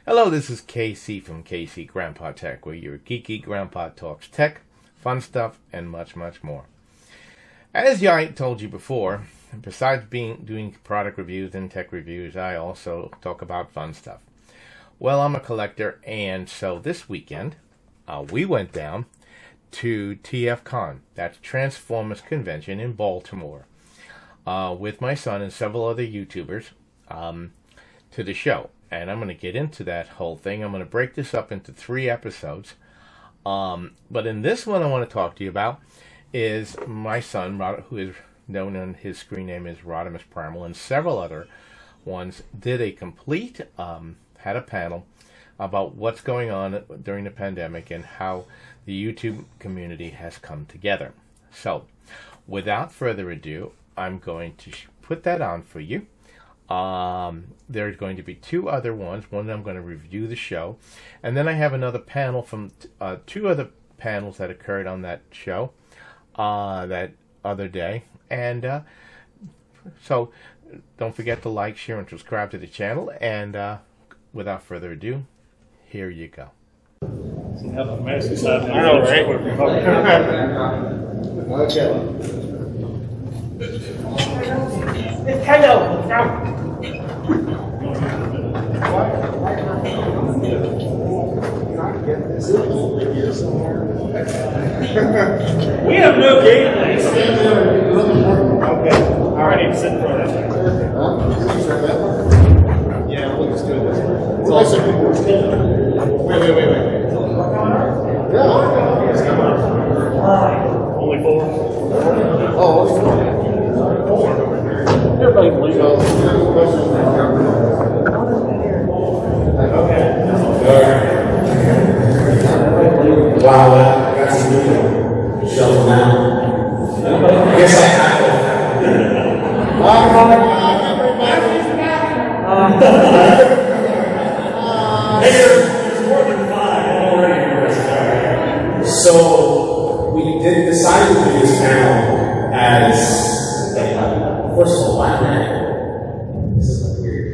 Hello, this is KC from KC Grandpa Tech, where your geeky grandpa talks tech, fun stuff, and much, much more. As I told you before, besides doing product reviews and tech reviews, I also talk about fun stuff. Well, I'm a collector, and so this weekend, we went down to TFCon, that's Transformers Convention in Baltimore, with my son and several other YouTubers to the show. And I'm going to get into that whole thing. I'm going to break this up into 3 episodes. But in this one I want to talk to you about is my son, who is known on his screen name as RodimusPrimal, and several other ones, did a complete, had a panel about what's going on during the pandemic and how the YouTube community has come together. So, without further ado, I'm going to put that on for you. There's going to be 2 other ones. One, I'm going to review the show, and then I have another panel from 2 other panels that occurred on that show that other day. And so don't forget to like, share, and subscribe to the channel. And without further ado, here you go. I know, right? Hello. We have no gameplay. Okay. All right, I need to sit in front of that. Yeah, we'll just do it this way. It's also wait. Only 4? Oh, 4. Everybody please. Okay. Wow, that's a good show now. I guess I have to. There's more than 5 already. So we decided to do this panel as first of all, Black Man. This is weird.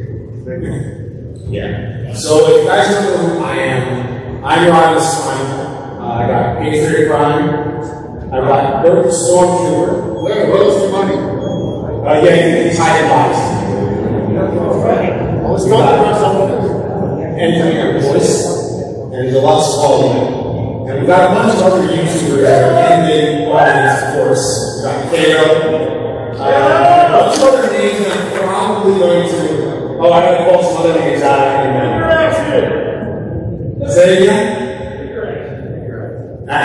Yeah. So if you guys don't know who I am, I'm RodimusPrimal. I got Patriot Prime. I got Bert the Stormtrooper. Where's the money? Yeah, he's hiding bodies. And Voice and Deluxe Baldwin. And we've got a bunch of other YouTubers that are in the audience, of course. We've got Kato. A bunch of other names that I'm probably going to. Oh, I gotta call some other names out in a minute. Say it again?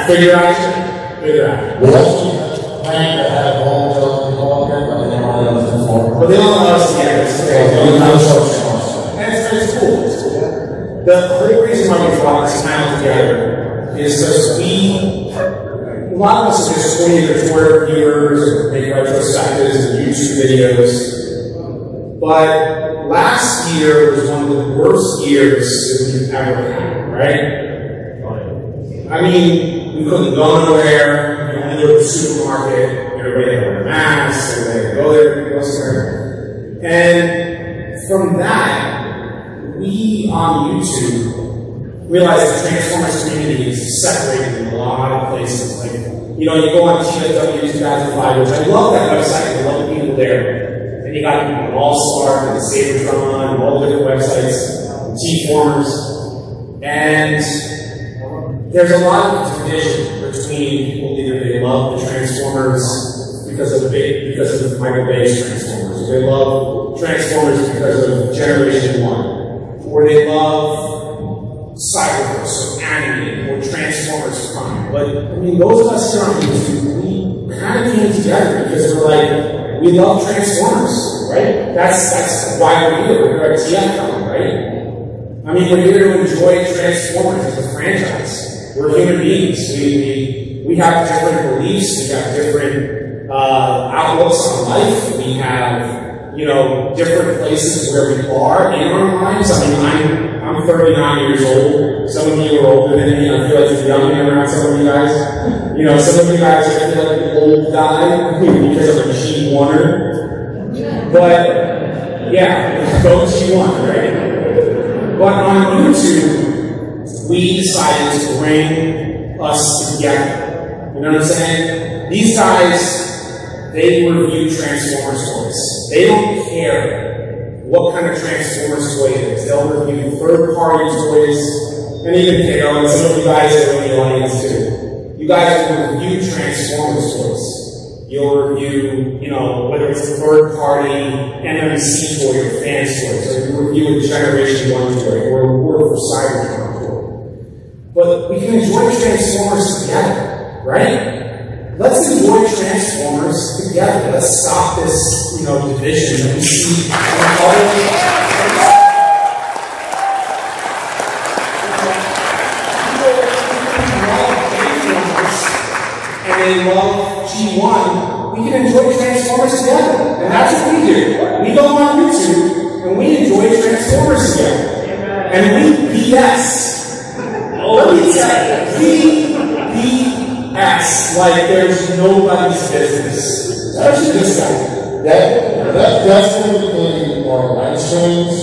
Figure action? Figure action. Well, plan to have all the people up here, but they don't know us before. But they don't know us yet. It's cool. It's cool. The whole reason why we brought this panel together is because a lot of us are just 20 to 40 viewers, make retrospectives and YouTube videos. But last year was one of the worst years that we've ever had, right? I mean, we couldn't go nowhere. We only go to the supermarket. Everybody had to wear masks. Everybody had to go there. And from that, we on YouTube realized the Transformers community is separated in a lot of places. Like, you know, you go on TFW 2005, which I love that website. I love the people there. And you got people on All-Star and Sabertron and all the different websites, T-Formers. And there's a lot of division between people. Either they love the Transformers because of the Michael Bay's Transformers, or they love Transformers because of Generation 1, or they love Cyberverse or Anime or Transformers Prime. But I mean, those of us here on YouTube, we kind of came together because we're like, we love Transformers, right? That's why we're here. We're at TFCon, right? I mean, we're here to enjoy Transformers as a franchise. We're human beings. We have different beliefs. We have different outlooks on life. We have, you know, different places where we are in our lives. I mean, I'm 39 years old. Some of you are older than me. I feel like you're young around some of you guys. You know, some of you guys I feel like an old guy because of a Machine Warner. But yeah, go Machine Warner, right? But on YouTube, we decided to bring us together. You know what I'm saying? These guys, they review Transformers toys. They don't care what kind of Transformers toy it is. They'll review third-party toys, and even KO, and some of you guys are in the audience too. You guys will review Transformers toys. You'll review, you know, whether it's a third-party MMC toy or fans toys, or you review a Generation 1 toy, or a War for Cybertron toy. But we can enjoy Transformers together, right? Let's enjoy Transformers together. Let's stop this, you know, division that we see in other and they love G1, we can enjoy Transformers together. And that's what we do. We go on YouTube and we enjoy Transformers together. And we BS. Let me tell you, we BS like there's nobody's business. Especially this guy. That's definitely our live streams,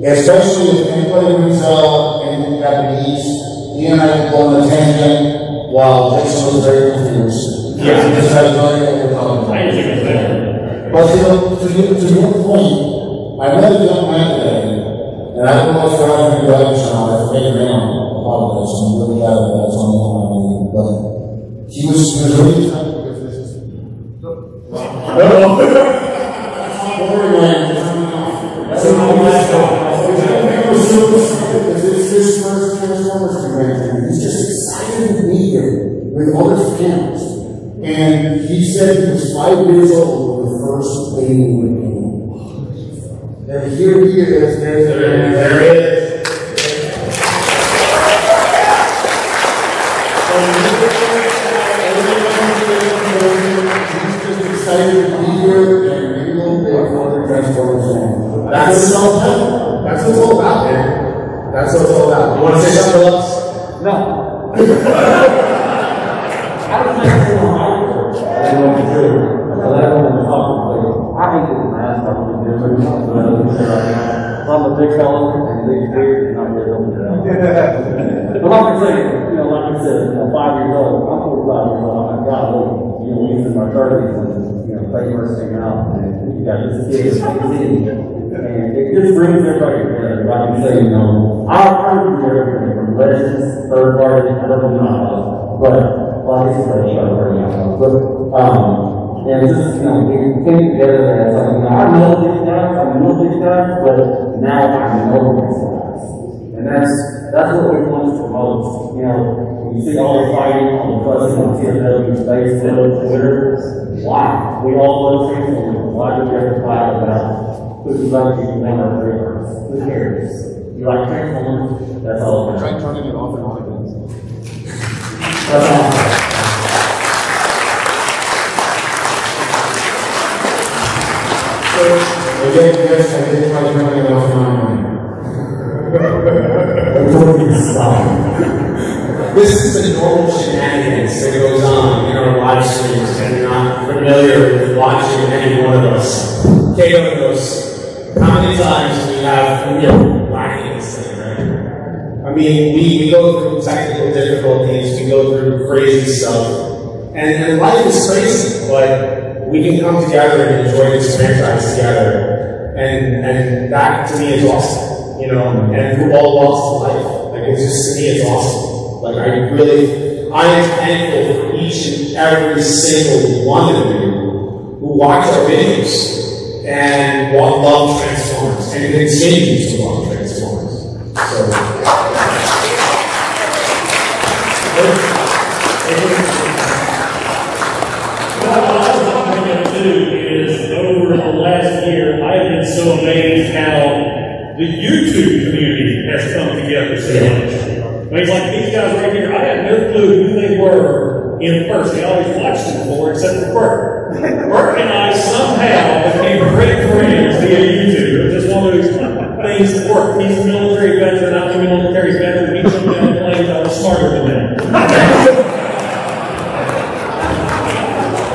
especially if anybody reads anything Japanese. He and I can go on a tangent while Jason was very confused. Yeah. Just had no idea what we're talking about. But to your point, I met a young man today, and I don't know if you're on the Deluxe channel, I forget your name, I apologize, I'm really bad at that, it's on my name, but he was really trying to get this. It's his first Transformers convention. He's just excited to be here with other fans. And he said he was 5 years old when the first baby came. And here he is. There he is. He's just excited to be here and maybe a little bit for the Transformers fan. That's what it's all about. That's what it's all about, man. That's what it's all about. You want to say something else? No. I don't think it's all right. I don't know what to do. Because I don't want to talk to you. I hate this mask. I'm going to do it. I'm a big fellow and big beard, and I'm really over there. But like I say, you know, like I said, I'm 5 years old. I'm 45 years old. I've got old. You know, he's in my 30s, and you know, they first came out, and you got this kid, and it just brings everybody together. Like I say, you know, I'll do everything from legends, third party, purple knowledge, but well, I guess it's already out. But and just, you know, we came together as like, you know, I know these guys, but now I know these guys. And that's what we want to promote. You know, you see all the fighting, all the fussing on TFW, Facebook, Twitter. Why? We all love Transformers. Why do we have to fight about who's about to be one or three parts? Who cares? You like Transformers? That's all. Try turning it off and on again. That's all. Again, yes, I did try turning it off and on. This is the normal shenanigans that goes on in our live streams, and you're not familiar with watching any one of us. KO knows how many times we are lacking this thing, right? I mean, we go through technical difficulties, we go through crazy stuff, and life is crazy, but we can come together and enjoy this franchise together, and that to me is awesome, you know, and through all walks of life. Like, it's just, to me, it's awesome. Like, I am thankful for each and every single one of you who watch our videos and love Transformers and continue to love Transformers. So, what I'm going to do is, over the last year, I've been so amazed how the YouTube community has come together so much. I mean, it's like these guys right here, I had no clue who they were in person. I always watched them before, except for Bert. Bert and I somehow became great friends via YouTube. It was just one of those things that work. He's a military veteran, I'm a military veteran. He jumped down the plane, I was smarter than that.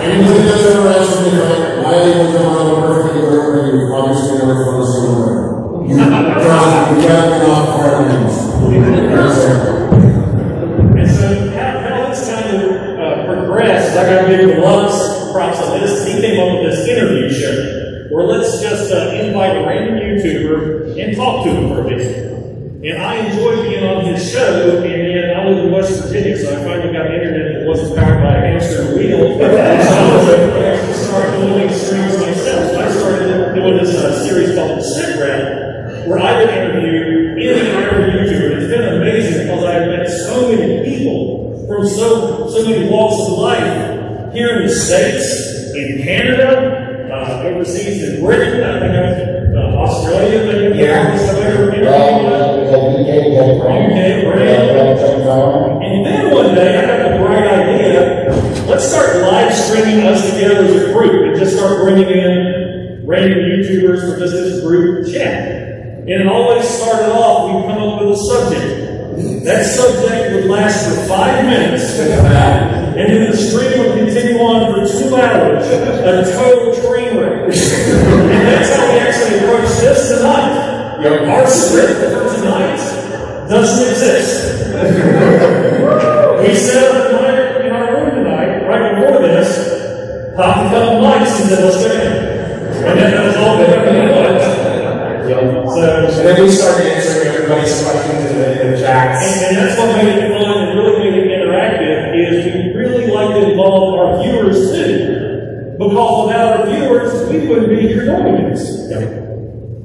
Anything that's ever asked me, why they would come out of perfectly wherever you obviously never from the somewhere. We got enough And so how it's kind of progressed is I got to give Deluxe props on this. He came up with this interview show where let's just invite a random YouTuber and talk to him for a bit. And I enjoyed being on his show, and I live in West Virginia, so I finally got internet that wasn't powered by a hamster and wheel. So I was able to actually start doing streams myself. So I started doing this series called The Sit Rep, where I would interview any and every YouTuber. It's been amazing because I've met so many people from so many walks of life here in the States, in Canada, overseas in Britain, I think Australia, maybe. Yeah. And then one day I got the bright idea, let's start live streaming us together as a group and just start bringing in random YouTubers for just this group chat. And it always started off, we'd come up with a subject. That subject would last for 5 minutes. And then the stream would continue on for 2 hours, a total train wreck. And that's how we actually approached this tonight. Our script for tonight doesn't exist. We set up in our room tonight, right before this, popped a couple mics and said, let's go in. And then that was all that happened. And then we started answering everybody's questions in the chats. And that's what made it fun and really made it interactive, is we really like to involve our viewers too. Because without our viewers, we wouldn't be here doing this.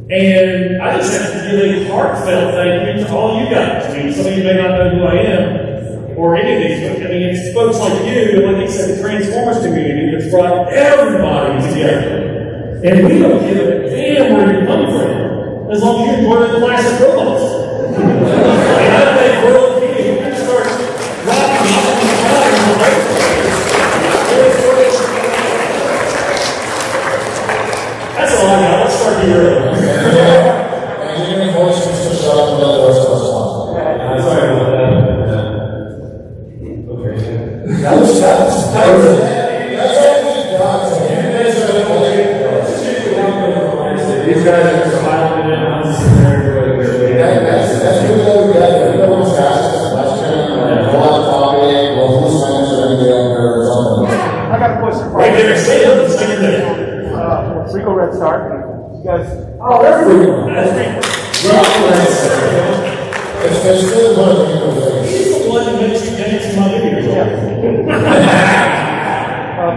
And I just have to give a heartfelt thank you to all you guys. I mean, some of you may not know who I am, or any of these, but I mean, it's folks like you, and like you said, the Transformers community that's brought everybody together. And we don't give a damn where you come from, as long as you enjoy the classic robots. And I think World King, you can start rocking up and crying the right place. That's all I got. Let's start the early. These guys are smiling and that's good though. We got everyone's asked a question or a lot of topic or who's friends or anything or something. I got a question for Right you. there, stay up and stick your name. Rico Red Star. You guys. Oh, everyone. It's still one of the He's the one that makes you get into my videos.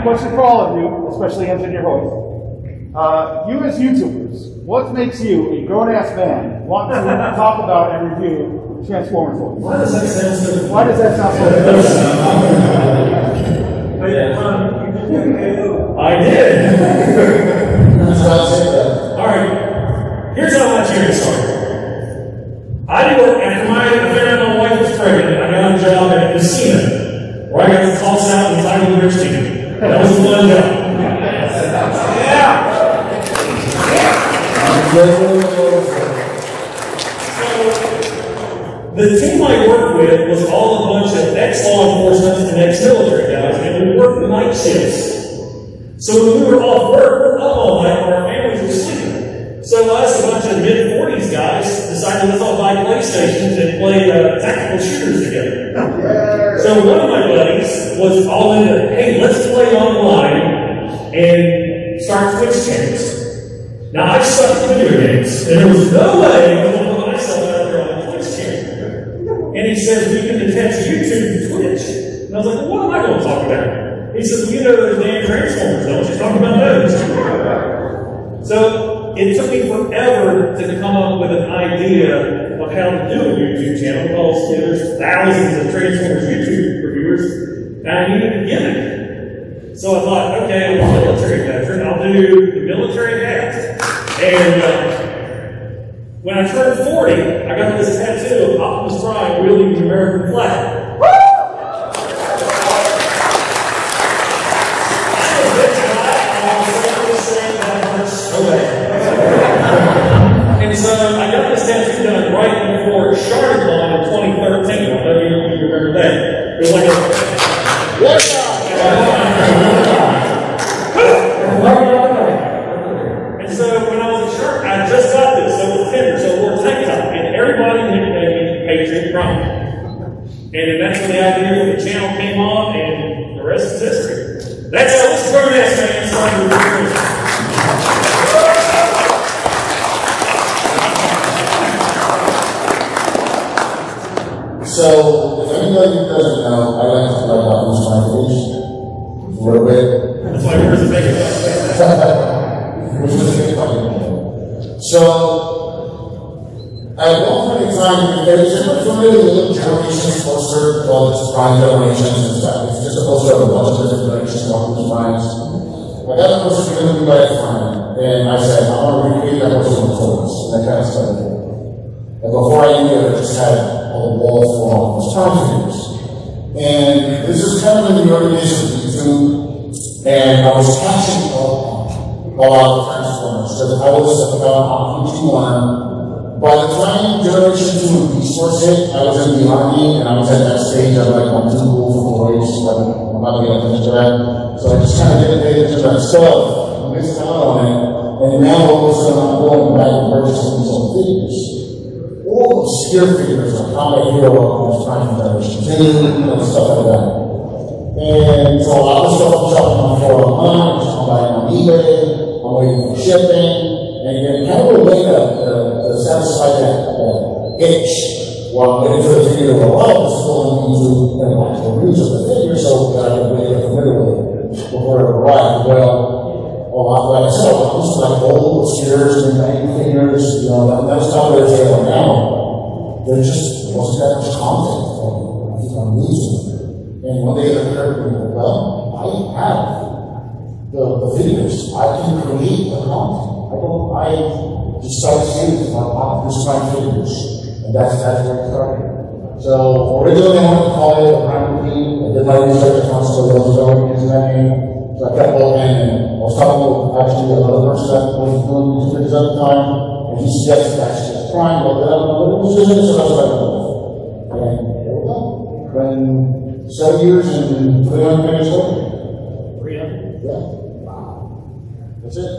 Question for all of you, especially Engineer Hoyt. You as YouTubers, what makes you, a grown-ass man, want to talk about and review Transformers movies? Why does that sound so good? Why does that sound so I did. Alright, here's how my journey started. I worked after my wife was pregnant. I got a job at a casino where I got to toss out the title of team. That was a fun job. Yeah. So, the team I worked with was all a bunch of ex-law enforcement and ex-military guys, and we worked the night shifts. So when we were off work, we were up all night while our families were sleeping. So us, a bunch of mid-40s guys, decided let's all buy PlayStations and play tactical shooters together. So one of my buddies was all into, hey, let's play online and start Twitch channels. Now, I suck at video games, and there was no way I was going to put myself out there on a Twitch channel. And he says, we can attach YouTube to Twitch. And I was like, well, what am I going to talk about? He says, well, you know those damn Transformers, don't you? Talk about those. So, it took me forever to come up with an idea of how to do a YouTube channel, because there's thousands of Transformers YouTube reviewers, and I needed a gimmick. So I thought, okay, I'm a military veteran, I'll do the military hat. And when I turned 40, I got this tattoo of Optimus Prime wielding the American flag. And so I got this tattoo done right before Charlottesville in 2013. I don't know if you remember that. It was like a what? And so when I was in Charlotte, I just got this, so it was tender, so it wore tank top, and everybody Patriot Prime. And then that's when the idea for the channel came on, and the rest is history. That's how this grown-ass man started with the So, if anybody doesn't know, I like to play RodimusPrimal a little bit. That's why we're the Which was a good fight. So, at one point in time, there's a little generations poster called Prime Generations and stuff. It's just a poster of a bunch of different generations walking through Primes. I got a poster given to me by a friend, and I said, I want to recreate that poster on the photos. And I kind of started it. And before I knew it, I just had a wall full of those Prime figures. And this is kind of in the early days of YouTube, and I was catching a lot of Transformers, because I was about YouTube one. By the time Generation 2 and Beast Wars hit, I was in the Army, and I was at that stage of like, I'm too cool for boys, but I'm not going to get into that. So I just kind of didn't pay attention to that stuff, I missed out on it, and now all of a sudden I'm going back and purchasing these old figures. All obscure figures, like Comic Hero, who's Prime Generation 2, and stuff like that. And so a lot of stuff I'm shopping on for online, I'm buying on eBay, I'm waiting for shipping, and kind of a way to satisfy that itch while waiting for the figure to roll out, just going into and watch the reviews of the figure so that I can really get familiar with it before it arrived. Well, like I said, this is like old obscures and bang figures, you know, that's how they're there now. There just wasn't that much content on YouTube. And one day it occurred to me, well, I have the figures. I can create the content. I just started saying about RodimusPrimal figures, and that's where it started. So originally I wanted to call it a Prime Team. I did my research on so I was already using that name. So I kept looking, and I was talking with actually another person that was doing YouTube videos at the time, and he suggested that's just Prime, but I was using it, so that's what I went with. And there we go. Been 7 years and 300 minutes later. 300? Yeah. Wow. That's it.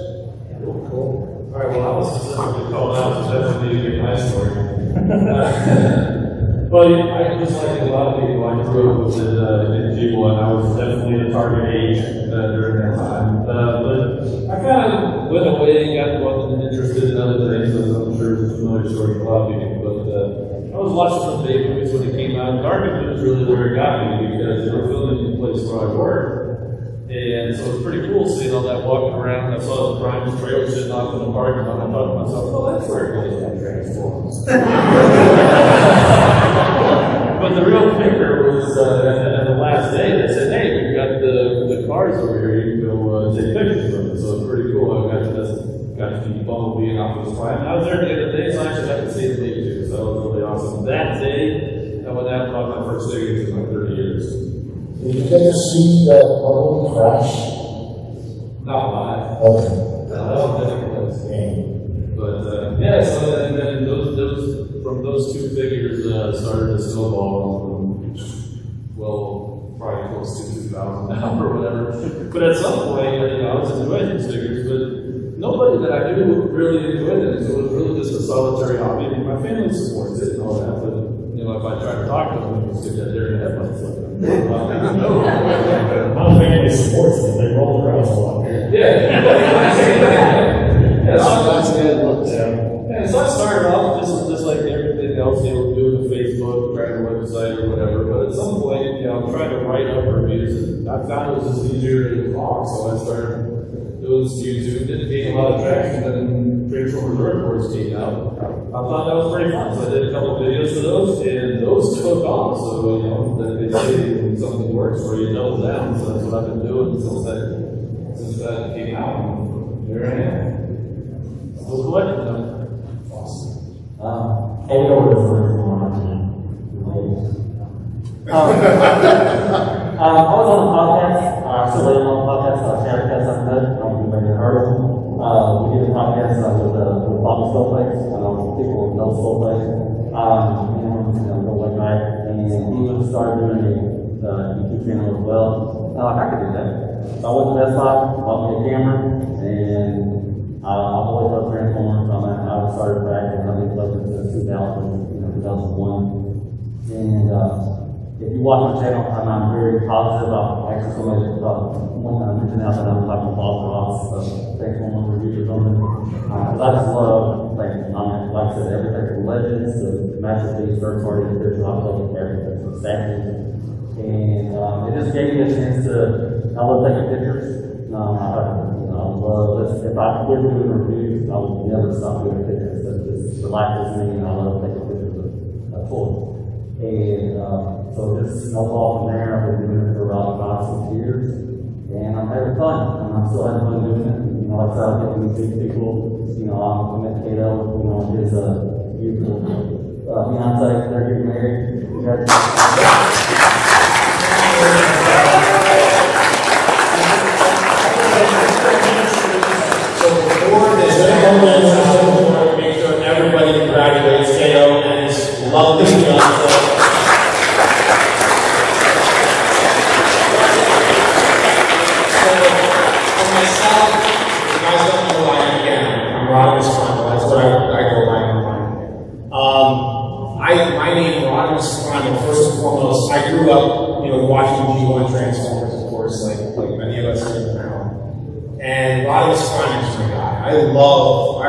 Cool. All right, well, I was specifically called out to definitely get my story. Well, I just like a lot of people, I grew up in G1. I was definitely the target age during that time. But I kind of went away and wasn't interested in other things, as I'm sure it's a familiar story for a lot of people. But I was watching some big movies when it came out. Garbage was really where it got me because they were filming in the place where I worked. And so it was pretty cool seeing all that walking around. I saw the Prime trailer sitting off in the parking lot. I thought to myself, oh, that's where it goes on Transformers. But the real kicker was at the last day, they said, hey, we've got the cars over here. You can go take pictures of them. So it's pretty cool. I got to keep being off this Prime. I was there at the end of the day, so I actually got to see the league too. So that was really awesome. That day, I went out and bought my first tickets in like 30 years. Did you get to see that bubble crash? Not live. Okay. That was difficult. But yeah, so then from those two figures started to snowball. Well, probably close to 2,000 now or whatever. But at some point, I was enjoying these figures, but nobody that I knew really enjoyed them. So it was really just a solitary hobby. I mean, my family supports it and all that, but if I try to talk to them, it's get that there in headlights. My family supports it. They roll their eyes a lot. Yeah. So I started off just like everything else, doing a Facebook, trying a website or whatever. But at some point, I'm trying to write up reviews, and I found it was just easier to talk. So I started doing YouTube. Didn't gain a lot of traction. Then Transformers Reports came out. I thought that was pretty fun, so I did a couple videos for those, and those took off. So they say when something works for you, double down. So that's what I've been doing since that came out. And here I am. Still collecting them. Awesome. Take over the first one. I was on a podcast, still waiting on a podcast, Sharecast on Good. I don't know if you've ever heard of them. We did a podcast with Bobby Snowflakes. People know Snowflakes. The white guy. And he started doing a YouTube channel as well. I could do that. So I went to Best Buy, bought me a camera, and I've always loved Transformers. I started back in 2000, 2001. if you watch my channel, I'm very positive about actually somebody mentioned out that I'm talking about Bob Transformers reviews or something. Because I just love, like I said, everything from Legends to masterpiece, third party, individual, I love everything from statues. And it just gave me a chance to, I love taking pictures. I love this. If I quit doing reviews, I would never stop doing pictures. It just relaxes me, and I love taking pictures of toys. And so just snowball from there. I've been doing it for about 5-6 years, and I'm having fun. And I'm still having fun doing it. You know, like I said, I get to meet people. You know, I met Kato. You know, his beautiful fiance. They're getting married. Make sure everybody congratulates Kato and his lovely fiance. So, for myself, you guys don't know who I am again. I'm RodimusPrimal. That's what I go by online. My name, RodimusPrimal, first and foremost, I grew up, watching G1 Transformers, of course, like many of us here now. And RodimusPrimal is my guy. I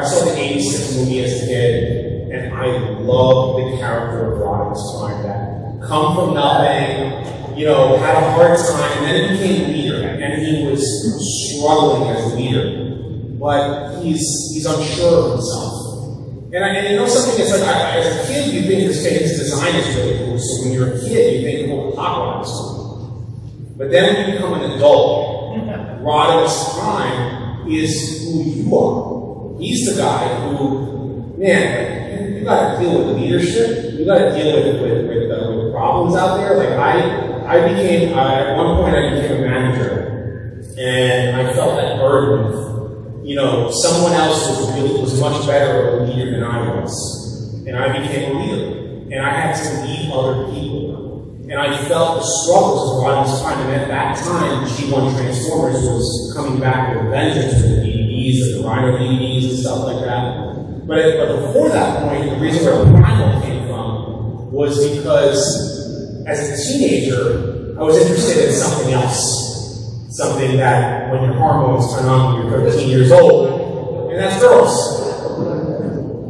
saw the 86 movie as a kid, and I love the character of RodimusPrimal that come from nothing, had a hard time, and then he became leader, and he was struggling as a leader. But he's unsure of himself. And something that's like, as a kid, you think his design is really cool, so when you're a kid, you think, Hot Rod is cool. But then when you become an adult, RodimusPrimal is who you are. He's the guy who, man, you got to deal with leadership. You got to deal with problems out there. Like at one point I became a manager, and I felt that burden of, someone else was much better of a leader than I was, and I became a leader, and I had to lead other people. And I felt the struggles of RodimusPrimal, and at that time, G1 Transformers was coming back with vengeance with the DVDs, and the Rhino DVDs and stuff like that. But before that point, the reason where Primal came from was because as a teenager, I was interested in something else. Something that when your hormones turn on when you're 13 years old, and that's girls.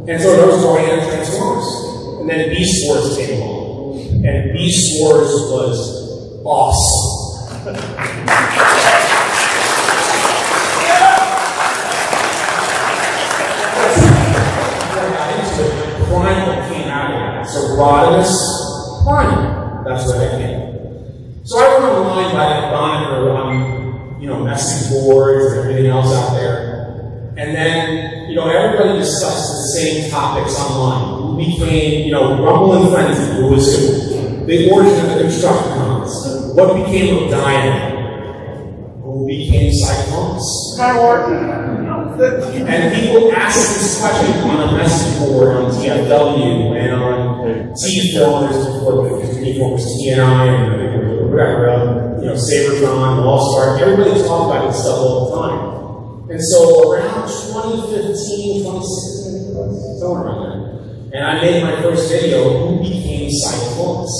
And so those were why I Transformers. And then Beast Wars came along. And Beast Wars was awesome. Primal came out of that. So RodimusPrimal, that's what I came. So I run online by that moniker on, message boards and everything else out there. And then, everybody discussed the same topics online. Who became, Rumble and Frenzy, who was who? The origin of the Constructicons. What became of Diana? Who became Cyclones? And people asked this question on a message board on TFW and on T-Formers before T-Formers, TNI, and whatever, Sabertron, All-Star. Everybody talked about this stuff all the time. And so around 2015, 2016, somewhere around there, and I made my first video, Who Became Cyclones?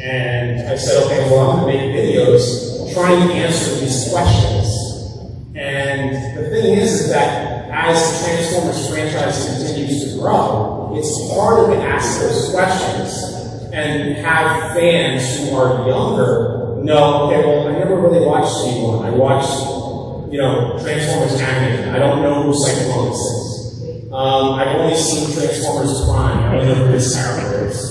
And I said, okay, well, I'm going to make videos trying to answer these questions. And the thing is that as the Transformers franchise continues to grow, it's harder to ask those questions and have fans who are younger know, okay, well, I never really watched C1. I watched, Transformers animated. I don't know who Cyclones is. I've only seen Transformers Prime. I don't know who this character is.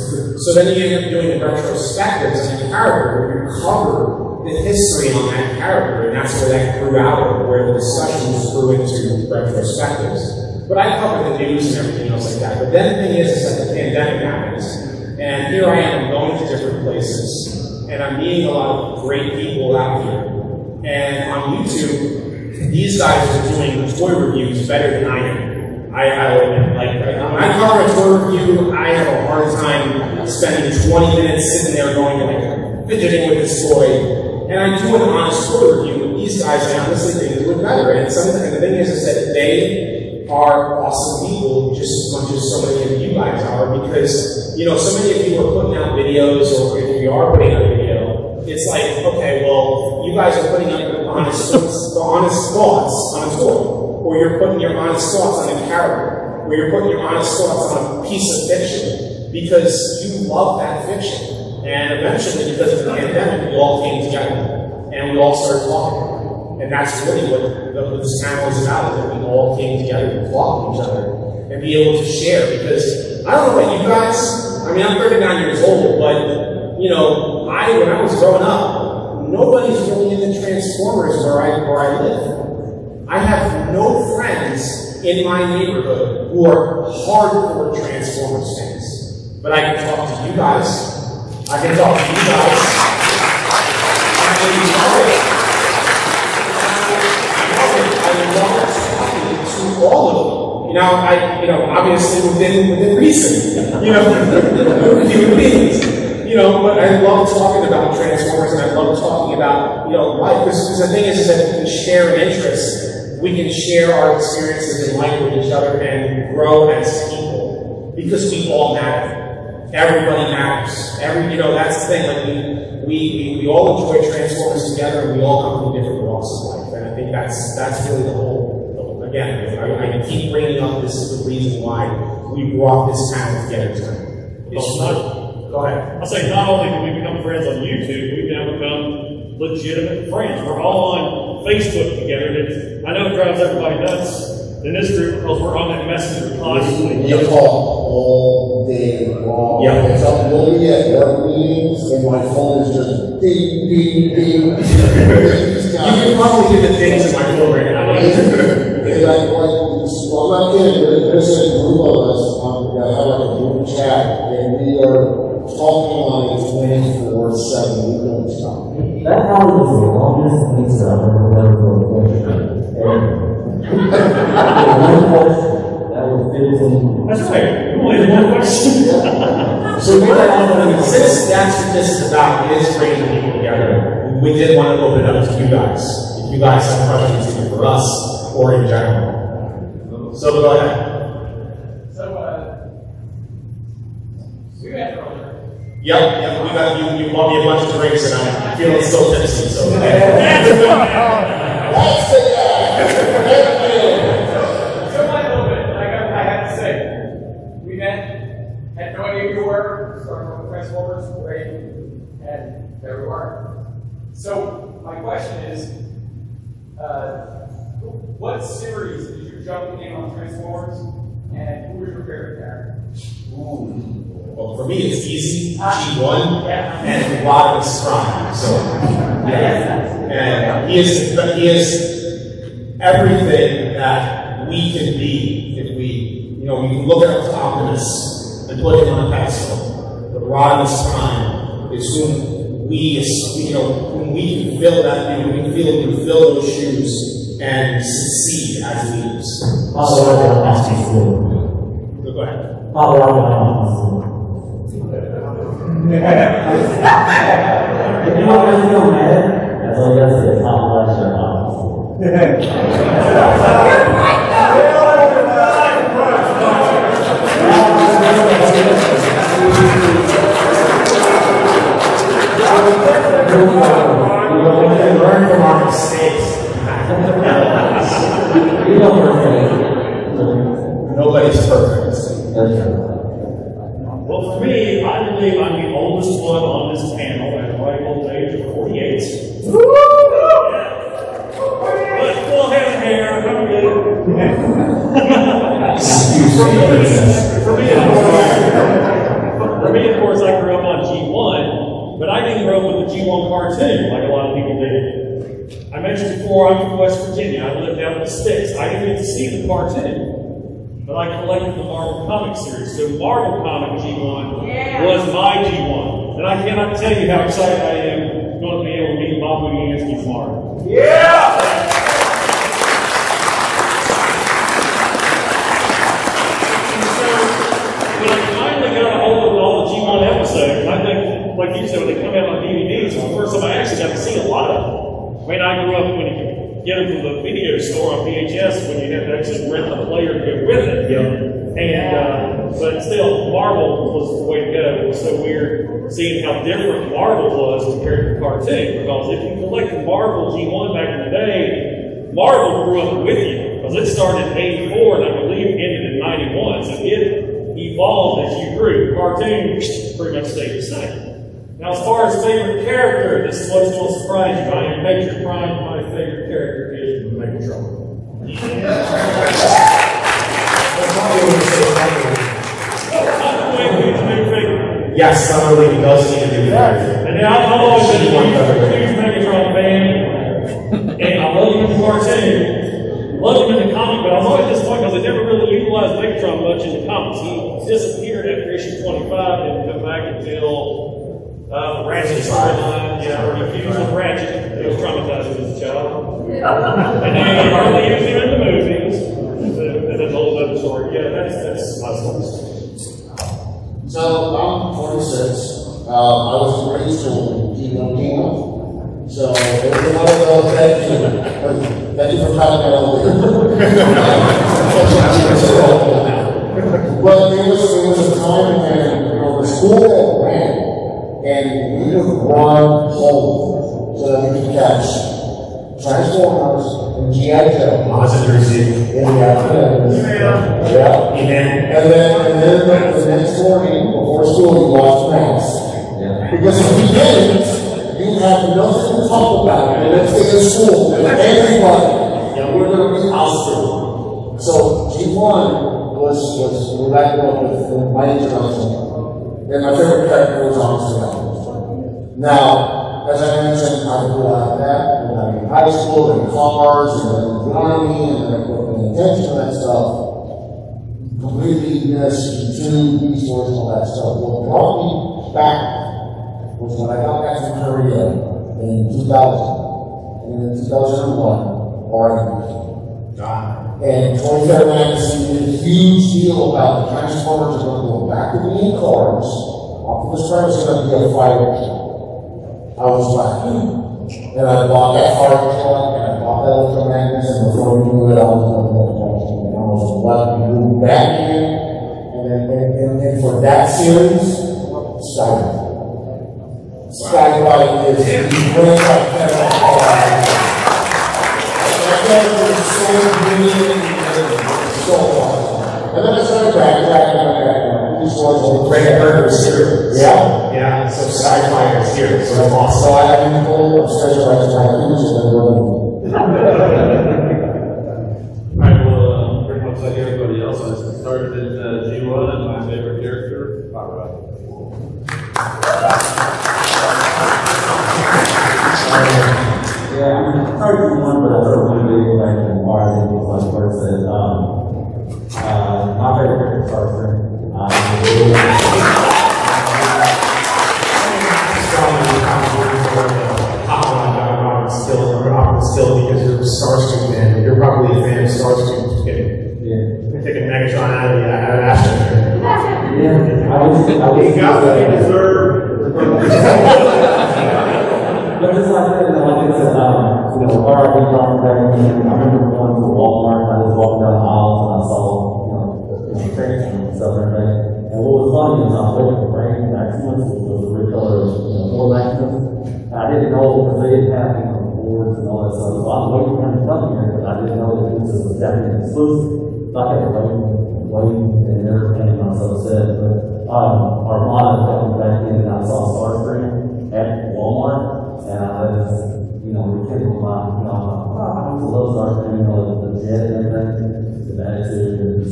So then you end up doing retrospectives on the character where you cover the history on that character, and that's where that grew out of, where the discussions grew into retrospectives. But I covered the news and everything else like that. But then the thing is that the pandemic happens, and here I am going to different places, and I'm meeting a lot of great people out here. And on YouTube, these guys are doing toy reviews better than I am. I'll admit, when I cover a toy review, I have a hard time spending 20 minutes sitting there going, fidgeting with this toy. And I do an honest toy review with these guys, I honestly think they do it better. And the thing is that they are awesome people just as much as so many of you guys are, because, so many of you are putting out videos, or if if we are putting up a video, it's like, okay, well, you guys are putting up your honest thoughts on a toy, or you're putting your honest thoughts on a character, or you're putting your honest thoughts on a piece of fiction, because you love that fiction. And eventually, because of the pandemic, we all came together, and we all started talking. And that's really what this channel is about, is that we all came together to talk to each other, and be able to share, because I don't know about you guys, I mean, I'm 39 years old, but, you know, when I was growing up, nobody's really into Transformers where I live. I have no friends in my neighborhood who are hardcore Transformers fans. But I can talk to you guys. I can talk to you guys. I love talking to all of them. Obviously within reason, human beings. But I love talking about Transformers, and I love talking about, life. Because the thing is that we can share an interest. We can share our experiences in life with each other and grow as people. Because we all matter. Everybody matters. That's the thing. Like we all enjoy Transformers together, and we all come from different walks of life. And I think that's really the whole. Again, I keep bringing up, this is the reason why we brought this panel together tonight. Go ahead. I'll say, not only do we become friends on YouTube, we've now become legitimate friends. We're all on Facebook together. I know it drives everybody nuts in this group because we're on that messenger constantly. You talk all day long. Yeah. We'll be at work meetings, and my phone is just ding, ding, ding. You can probably do the things in my phone right now. I'm not kidding, there's a group of us that have like a group chat, and we are talking on it 24/7. We don't stop. That probably was the longest thing that I've ever done for a question. One question, that was 15. That's right. You only had one question. So since that's what this is about, it is bringing people together. We did want to open it up to you guys. If you guys have questions either for us or in general. So go ahead. We got earlier. Yep, we got you bought me a bunch of drinks, and I'm feeling so tipsy. So. So my little bit, I have to say, we had no idea who you were, started with Transformers, great, and there we are. So my question is, what series did you jump in on Transformers, and who was your favorite character? Well, for me, it's easy. G1 and Rodimus Prime. So, and he is everything that we can be if we can look at Optimus and put him on a pedestal. But Rodimus Prime is whom we can fill that, we can fill those shoes and succeed as leaders. Go ahead. If you want to feel mad, that's all you have to say. Top left or Learn from our mistakes. Nobody's perfect. Well, for me, I believe I'm the oldest one on this panel at a ripe old age of 48. Woo! But full head of hair, I'm good. For me, of course, I grew up on G1, but I didn't grow up with the G1 cartoon like a lot of people did. I mentioned before, I'm from West Virginia. I lived out in the sticks. I didn't get to see the cartoon. But I collected the Marvel comic series. So Marvel comic G1 was my G1. And I cannot tell you how excited I am going to be able to meet Bob Budiansky tomorrow. Yeah! So when I finally got a hold of all the G1 episodes, I think, like you said, when they come out on DVDs, it's the first time I actually got to see a lot of them. I mean, I grew up when you get them from the video store on VHS when you have to actually rent the player to go with it. And but still, Marvel was the way to go. It was so weird. seeing how different Marvel was compared to the cartoon. Because if you collected Marvel G1 back in the day, Marvel grew up with you. Because it started in 84 and I believe ended in 91. So it evolved as you grew. The cartoon pretty much stayed the same. Now, as far as favorite character, this is what's going to surprise you. I am Patriot Prime. My favorite character is Megatron. Yes, not only he does need to do that. And then I've always been a huge Megatron fan. And I love him in the cartoon. Love him in the comic, but I was always disappointed because they never really utilized Megatron much in the comics. He disappeared after issue 25 and come back until Ratchet storyline, where he fused with Ratchet. He was traumatized as a child. And then they hardly used him in the movies. And that's a whole other story. Yeah, that's my story. So I'm 46. I was raised in G1 Kingdom. So it was one of those thank you for telling me over here. But it was a time when the school ran and we would run home so that we could catch Transformers and G.I. Joe. In the afternoon. Yeah. And then the next morning before school you watched Max. Yeah. Because if you didn't, you have nothing to talk about the next day in school with everybody. And we're going to be ousted. So G1 was back with my introduction. And my favorite character was honestly Elvis. Now, as I mentioned, I grew out of that, and I'm in high school, and cars, and then the army, and then paying attention to that stuff. Completely missed YouTube, Beast Wars, and all that stuff. What brought me back was when I got back from Korea in 2000, and in 2001, and 23rd Magazine did a huge deal about the Transformers are going to go back to being cars. Optimus Prime is going to be a fighter. I was like, and I bought that hard truck, and I bought that Ultra Magnus, and before we knew it, I was going to go and I was like, we moved back in, and for that series, Skyfight is great like that. That character is so brilliant and so awesome. And then I started back. These ones are great burger series. Yeah, so Skyfight is here. So awesome. So I have people specialized in things and then running. Alright, well, pretty much like everybody else, I started in G1 and my favorite character, Patriot. Yeah, I'm sorry for one, but I sort of want to be like in bars and people like Bert said. My favorite character is Arthur. Still because you're a Starscream fan. You're probably a fan of Starscream. Yeah. Taking Megatron out of after. Yeah, I was he got what he deserved. But just like that, like I said, where I've been from, I remember going to Walmart, and I was walking down the aisles, and I saw, trains and stuff and everything. And what was funny is I was waiting for Brain Maximus, which was the recolor of Ford Maximus. And I didn't know because they didn't have boards and all that stuff. So I was waiting for him to come here, but I didn't know that this was a Japanese exclusive. So I kept waiting, and it never came, and I was so upset. But Armada coming back in, and I saw Starscream at Walmart. And I just, rekindled my, I was a little Starscream, the jet and everything, the attitude, and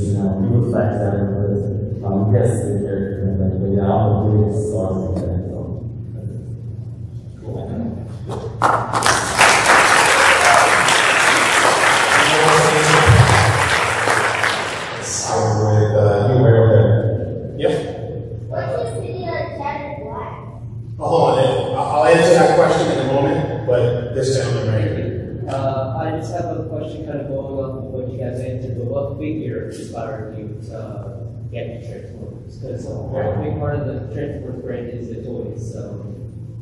he was backstabber, but I'm guessing the character and everything. But yeah, I'm a big Starscream fan, so. I'm with you right over there. Yep. What's the city of Shattered Black? Hold on, I'll answer that question in a moment, but this gentleman right here. I just have a question kind of going on with what you guys answered, but what figure inspired you to get to Transformers? Because a big part of the Transformers brand is the toys, so.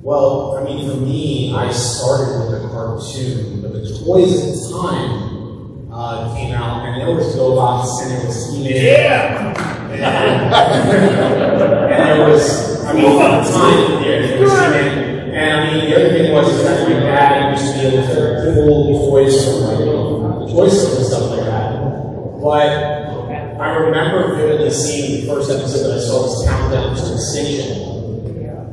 Well, I mean, for me, I started with the cartoon, but the toys at the time came out, and there was GoBots, and there was He-Man. Yeah! And there was, I I mean, at the time, it was He-Man. And I mean, the other thing was that my dad used to be able to pull toys from like, toy stores and stuff like that. But I remember vividly seeing the first episode that I saw was Countdown to Extinction.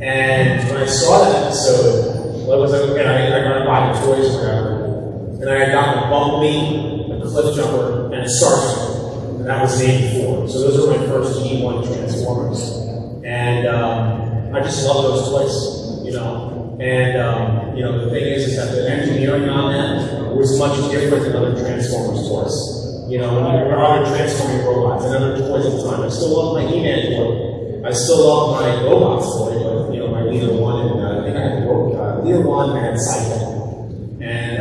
And when I saw that episode, I was like, okay, I'm going to buy the toys or whatever. And I had gotten a Bumblebee, a Cliff Jumper, and a Starscream. And that was the day before. So those were my first G1 Transformers. And I just love those toys, you know. And, you know, the thing is that the engineering on that was much different than other Transformers toys. You know, there were other transforming robots and other toys at the time. I still love my He-Man toy. I still love my Robots toy, but, you know, my Leader 1 and I think I had Leader 1 and Cycle. And,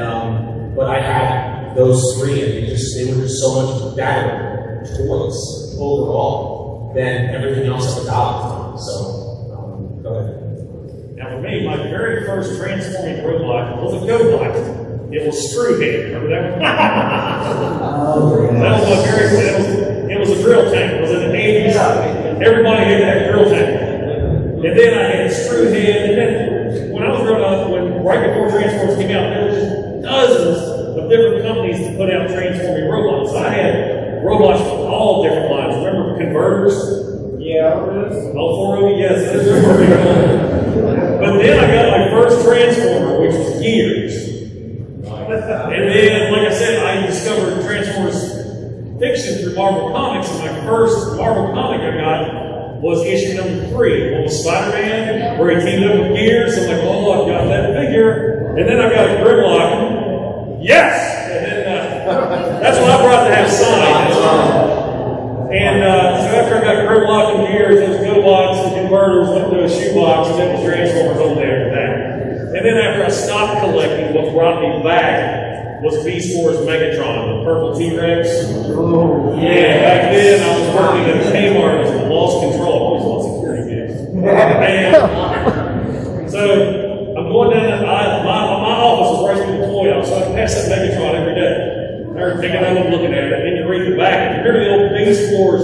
but I had those three, and they were just so much better toys overall than everything else at the time. So, go ahead. Now, for me, my very first transforming robot was a GoBot. It was Screwhead. Remember that one? That was my very first. It was a drill tank. It was in the 80s. Everybody had that drill tank. And then I had Screwhead. And then when I was growing up, right before Transformers came out, there were just dozens of different companies that put out transforming robots. I had robots from all different lines. Remember Converters? Yeah. All 4 of you? Yes. But then I got my first Transformer, which was Gears. And then, like I said, I discovered Transformers fiction through Marvel Comics, and my first Marvel comic I got was issue number 3. One was Spider-Man, where he teamed up with Gears. I'm like, oh, I've got that figure. And then I got a Grimlock. Yes! And then, that's what I brought to have signed. And so after I got Grimlock and Gears, those GoBots and Converters went to a shoebox, and then the Transformers over there after that. And then after I stopped collecting, what brought me back was Beast Wars Megatron, the purple T-Rex. Yeah, back then I was working at Kmart as a lost control. I always lost security gigs. And so I'm going down that aisle. My office was right through the toy aisle, so I pass that Megatron every day. I started picking up and looking at it, and you read the back. If you remember the old Beast Wars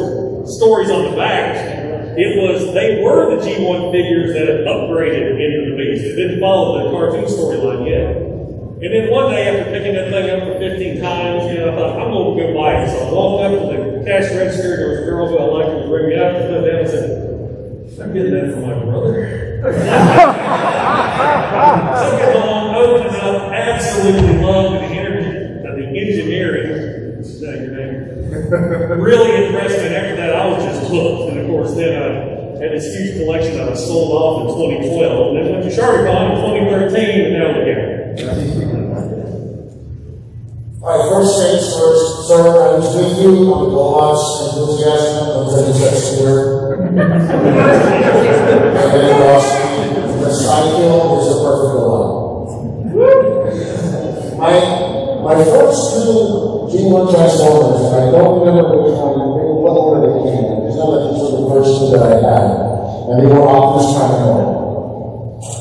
stories on the back? They were the G1 figures that had upgraded into the Beast. It didn't follow the cartoon storyline yet. And then one day, after picking that thing up for 15 times, you know, I thought, I'm going to go buy it. So I walked up to the cash register. There was a girl who I liked who was bringing me up. I stood down and said, I'm getting that for my brother. So I get home, opened it up, absolutely loved the engineering. Really impressed me, and after that I was just hooked. And of course then I had this huge collection that I sold off in 2012, and then went to ShardyCon in 2013, and now look at it. Alright, first things first, sir, I was with you on the Robots enthusiasm until you said Stewart. And then you lost me. The Cycle is a perfect robot. My first 2 G1 Transformers, and I don't remember which one, what order they came in. It's not that these were the first 2 that I had. And they were Optimus Prime.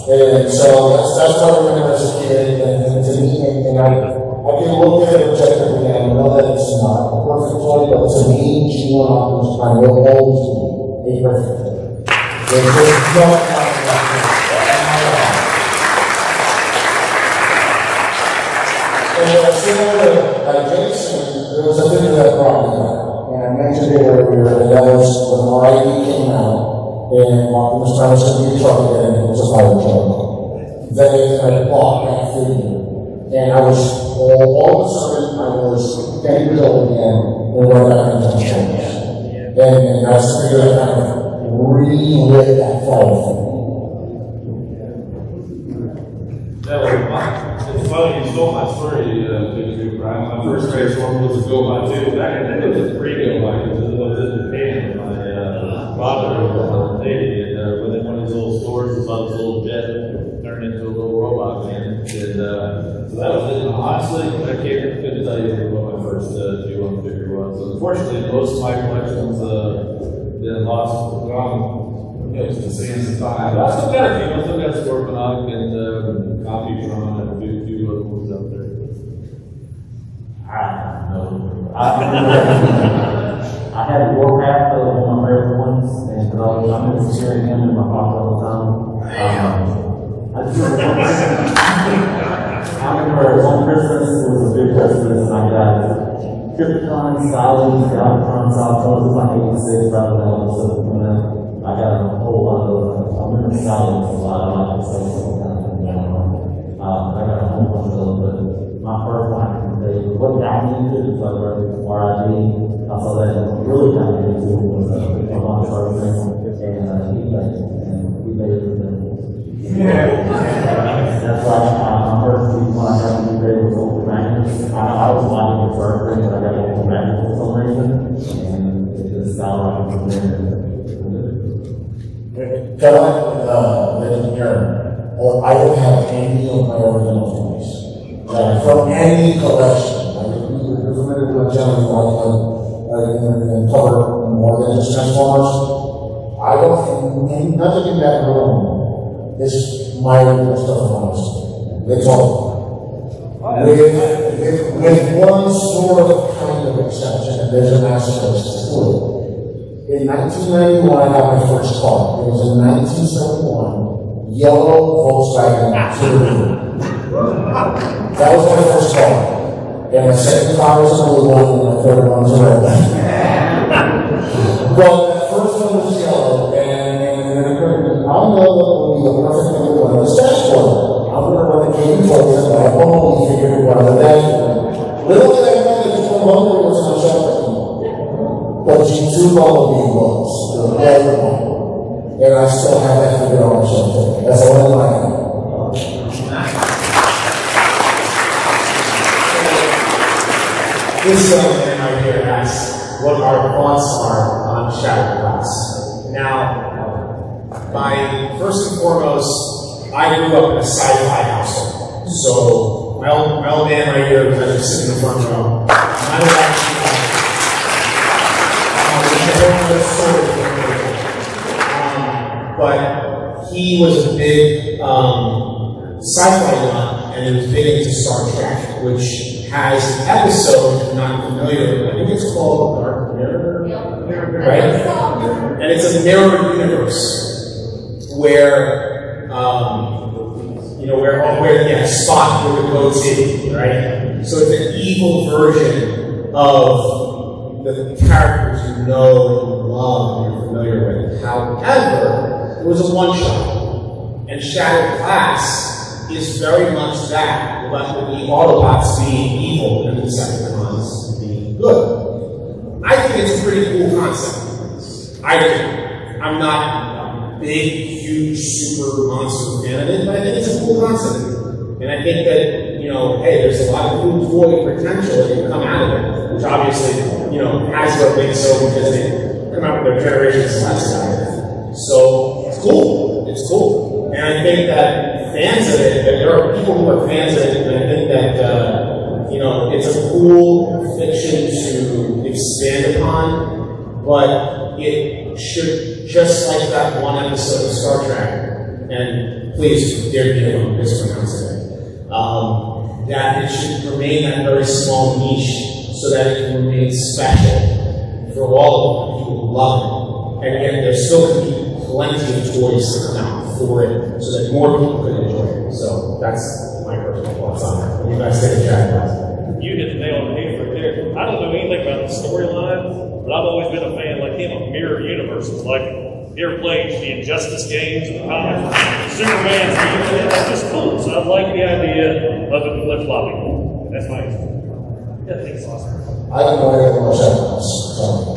And so that's what I remember as a kid, and to me, and I can look at it objectively, and I know that it's not a perfect toy, but to me, G1 Optimus Prime will always be a perfect toy. There's just no time about it. And similar to Jason, there was a video that brought me back, and I mentioned it earlier, and that was when RID came out. And Optimus Prime was going to be a truck again, it was a fire truck. They had bought that figure. And I was, all of a sudden, I was 10 years old again, and we're back in Transformers. And that's the figure that kind of relit that fire for me. It's funny, you stole my story, Patriot Prime. My first Transformer was a GoBot too. Back in the day, it was a pre-GoBot, because it was in Japan. My father dated it, within one of these little stores, this little jet turned into a little robot man. And so that was it. Honestly, I couldn't tell you what my first G1 figure was. So unfortunately, most of my collections been lost. It was the same time. But I still got a few. I still got Scorponok and Computron and a few other ones out there. I don't know. I had Warpath, one of my favorite ones, and I'm interested in him, and my father the time. I just remember, I remember one Christmas, it was a big Christmas, and I got Krypton, Stalin, Galvatron, South Coast, it was like 86, rather than all this stuff. I got a whole lot of those. I remember Stalin a lot. I like the stuff kind of thing going on. I got a whole bunch of those, but my first one, what got me into it was like RID. I saw that really got me into it was a launch program and eBay, and eBay was that's why my first week when I got to eBay was open magnets. I was wanting to start things, but I got open magnets for some reason, and it just started from there. I don't have any of my original toys. Like from any collection. You're familiar with and cover more than just Transformers. I don't have nothing in that room. It's my original stuff from honest. It's all. With one sort of kind of exception, and there's an asterisk to it. In 1991, I got my first car. It was in 1971, yellow Volkswagen Touring. That was my first car. And my second car was a blue one, and my third one was a red one. But the first one was yellow, and I don't know what would be the perfect number one on the dashboard. I'm going to run the game towards it, but I only figured it out on the dashboard. Little did I know that this one was on the show. But G2 Bumblebee was the red one. And I still have that figured on my shelf. That's all I have. This young man right here asks what our thoughts are on Shattered Glass. Now, first and foremost, I grew up in a sci-fi household. So, my old man right here, who's actually sitting in the front row, I was actually but he was a big sci-fi nut, and he was big into Star Trek, which has an episode, if you're not familiar, I think it's called Dark Mirror, right? And it's a mirror universe where, where Spock would go to, right? So it's an evil version of the characters you know and love and you're familiar with. However, it was a one-shot. And Shattered Glass is very much that, but with the Autobots being evil and the Decepticons being good. I think it's a pretty cool concept. I do. I'm not a big, huge, super monster fan of it, but I think it's a cool concept. And I think that, hey, there's a lot of cool toy potential that can come out of it, which obviously, Hasbro thinks so because they come out with their generations last time. So, it's cool. It's cool. And I think that fans of it, there are people who are fans of it, and I think that, it's a cool fiction to expand upon, but it should, just like that one episode of Star Trek, and please, dear me if I'm mispronouncing it, that it should remain that very small niche so that it can remain special for all of the people who love it. And yet there still can be plenty of toys to come out for it so that more people can enjoy it. So that's my personal thoughts on that. You guys take a chat. You hit the nail on the head right there. I don't know anything about the storyline, but I've always been a fan like him of mirror universes. Like, you ever played the Injustice games and the comics? Superman's the that's just cool. So I like the idea of it flip-flopping. That's my answer. Yeah, thanks, awesome. I don't know anything about Shattered Glass. So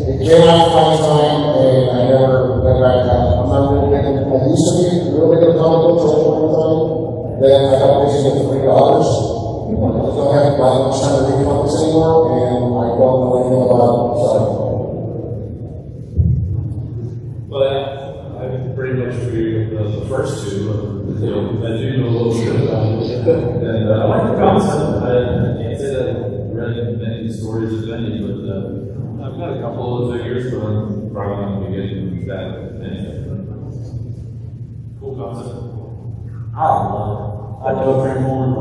it came out at time, and I never went back. I'm not really big. I used to be real big into comic books at one time. Then I got busy with $3. I don't have much time to read comics anymore, and I don't know anything about it. So. Well, I pretty much agree with the first two. I do know a little bit about it. And I like the concept. I can't say that I've read many stories of any, but I've got a couple of figures, but I'm probably not going to be getting that many. Cool concept. I know Transformers,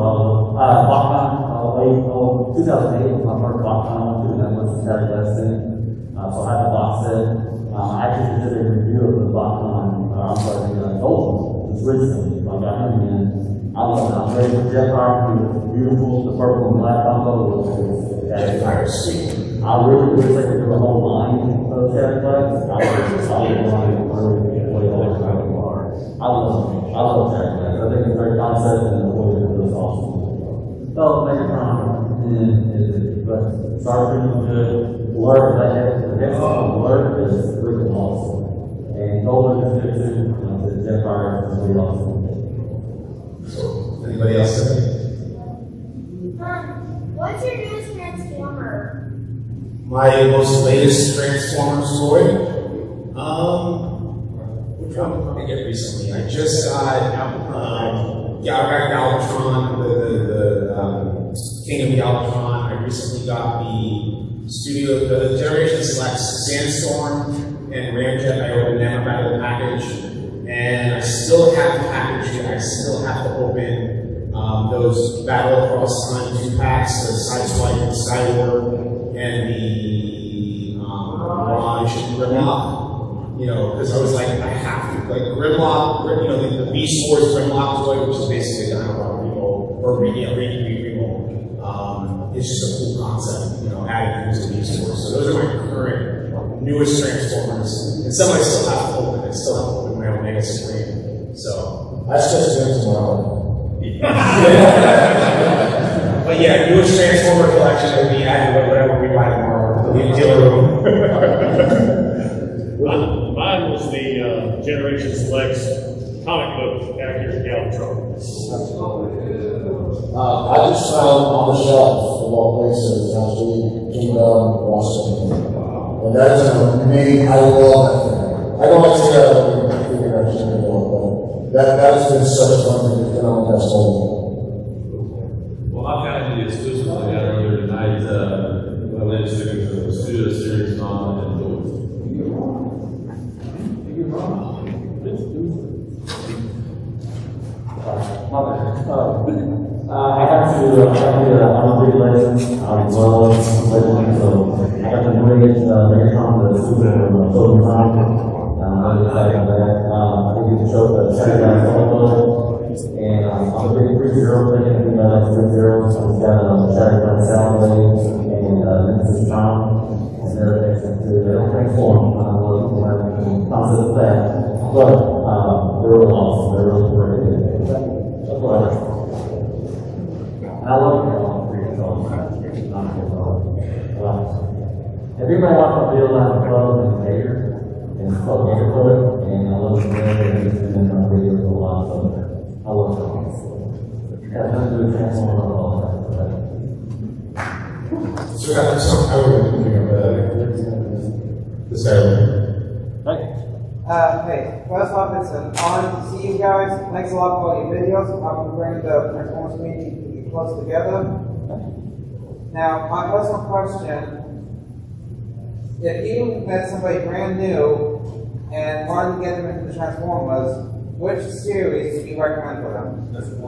Bachman, 2008 was my first Bachman, and that was the Shattered Glass thing. So I had the box set. I actually did a review of the Bachman I'm sorry, old ones, just recently, like I mean, I was ready for Jetfire, it was beautiful, the purple and black combo was Jetfire sweet. I really wish I could do a whole line of Jetfires. I love Jetfires. I think it's a great concept and the way it was awesome. So, Megatron, but Starfleet was good. Blur, the next one, Blur is freaking awesome. And Golden is good too. The Jetfire is really awesome. So, anybody else have any? What's your newest Transformer? My most latest Transformers toy? Which one did I get recently? I just got, I got Galvatron, the King of the Galvatron. I recently got the Generation Select Sandstorm and Ramjet. I opened them up out of the package. And I still have the package here. I still have to open those Battle Across Time 2-packs, the Sideswipe and Skyward, and the Mirage and Grimlock. You know, because I was like, I have to. Like Grimlock, you know, the Beast Wars Grimlock toy, which is basically a Dino Remo, or Remo. It's just a cool concept, you know, adding things to Beast Wars. So those are my current, newest Transformers. And some I still have to open. I still have to open my Omega Supreme. So. That's just doing tomorrow. But yeah, newest Transformer collection would be added whatever we buy tomorrow. The dealer room. Mine was the Generation Selects comic book Accurate Galvatron. I just found on the shelf of all places actually Kingdom Washington. And that's me, I love that thing. I don't like to see that figure actually anymore, but that's been such a fun thing to get on the test. Well, I've got the exclusive I got earlier tonight. I went to the Studio Series on and I have to unregulation as well as legend, so I got to bring it Megatron the Super Golden Time. I'm really excited about that. I think you can show the Saturday photo, and I'm a big 3-0 thing, I think I like 3-0, so we've got Saturday Night Soundwave and Memphis Tom, and they're transform. I love the concept of that, but they're really awesome, they're really great. That's what I like. I love it. Have you ever watched a video like Club and Gator? And it's called Gator Club, and I love the video and my videos a lot, so I love it. Got nothing to do with Transformers at all. So that's something I would be doing this guy. Hey, first off, it's an honor to see you guys. Thanks a lot for all your videos. I'm bringing the Transformers community close together. Now, my personal question, if you met somebody brand new and wanted to get them into the Transformers, which series would you recommend for them? That's a good